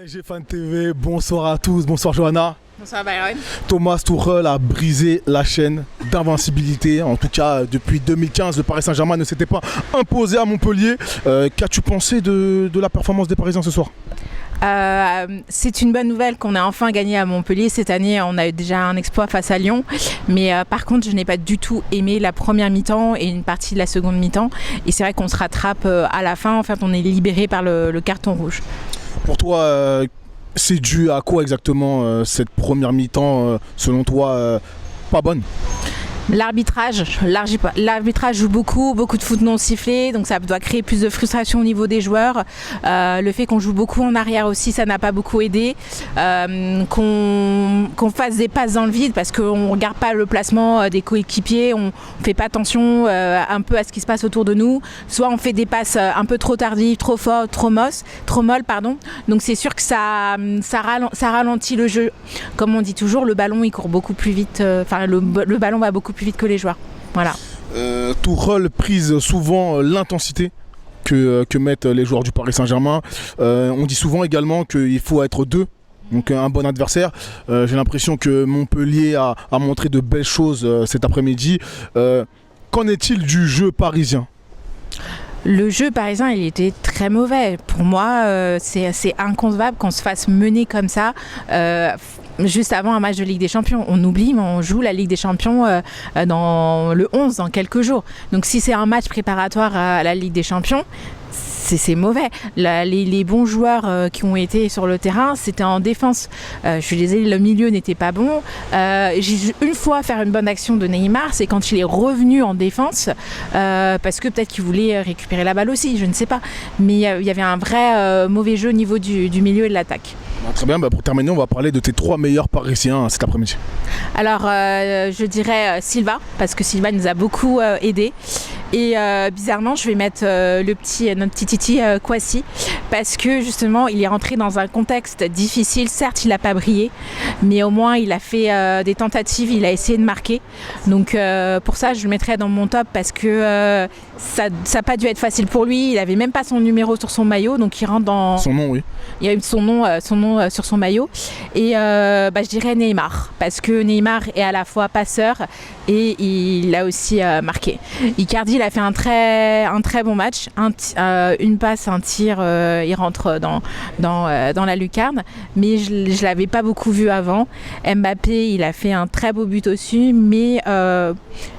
PSG Fan TV, bonsoir à tous, bonsoir Johanna. Bonsoir Byron. Thomas Tuchel a brisé la chaîne d'invincibilité. En tout cas, depuis 2015, le Paris Saint-Germain ne s'était pas imposé à Montpellier. Qu'as-tu pensé de la performance des Parisiens ce soir ? C'est une bonne nouvelle qu'on a enfin gagné à Montpellier. Cette année, on a eu déjà un exploit face à Lyon. Mais par contre, je n'ai pas du tout aimé la première mi-temps et une partie de la seconde mi-temps. Et c'est vrai qu'on se rattrape à la fin. En fait, on est libéré par le carton rouge. Pour toi, c'est dû à quoi exactement cette première mi-temps, selon toi, pas bonne ? L'arbitrage joue beaucoup de foot non sifflé, donc ça doit créer plus de frustration au niveau des joueurs. Le fait qu'on joue beaucoup en arrière aussi, ça n'a pas beaucoup aidé. Qu'on fasse des passes dans le vide parce qu'on ne regarde pas le placement des coéquipiers, on ne fait pas attention un peu à ce qui se passe autour de nous. Soit on fait des passes un peu trop tardives, trop fortes, trop molles. Donc c'est sûr que ça ralentit le jeu. Comme on dit toujours, le ballon il court beaucoup plus vite, le ballon va beaucoup plus vite que les joueurs. Voilà. Tuchel prise souvent l'intensité que mettent les joueurs du Paris Saint-Germain. On dit souvent également qu'il faut être deux, donc un bon adversaire. J'ai l'impression que Montpellier a montré de belles choses cet après-midi. Qu'en est-il du jeu parisien ? Le jeu parisien, il était très mauvais. Pour moi, c'est inconcevable qu'on se fasse mener comme ça. Juste avant un match de Ligue des Champions. On oublie, mais on joue la Ligue des Champions dans le 11, dans quelques jours. Donc si c'est un match préparatoire à la Ligue des Champions, c'est mauvais. Les bons joueurs qui ont été sur le terrain, c'était en défense. Je suis désolée, le milieu n'était pas bon. J'ai une fois faire une bonne action de Neymar, c'est quand il est revenu en défense, parce que peut-être qu'il voulait récupérer la balle aussi, je ne sais pas. Mais il y avait un vrai mauvais jeu au niveau du milieu et de l'attaque. Très bien, pour terminer, on va parler de tes 3 meilleurs Parisiens cet après-midi. Alors, je dirais Silva, parce que Silva nous a beaucoup aidé. Et bizarrement, je vais mettre notre petit Titi Kouassi, parce que justement, il est rentré dans un contexte difficile. Certes, il n'a pas brillé, mais au moins, il a fait des tentatives, il a essayé de marquer. Donc, pour ça, je le mettrais dans mon top, parce que ça n'a pas dû être facile pour lui. Il n'avait même pas son numéro sur son maillot, donc il rentre dans... Son nom, oui. Il y a eu son nom sur son maillot. Et je dirais Neymar, parce que Neymar est à la fois passeur et il a aussi marqué. Icardi, il a fait un très bon match. Une passe, un tir, il rentre dans la lucarne. Mais je ne l'avais pas beaucoup vu avant. Mbappé, il a fait un très beau but aussi, mais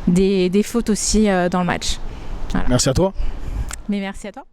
des fautes aussi dans le match. Voilà. Merci à toi. Mais merci à toi.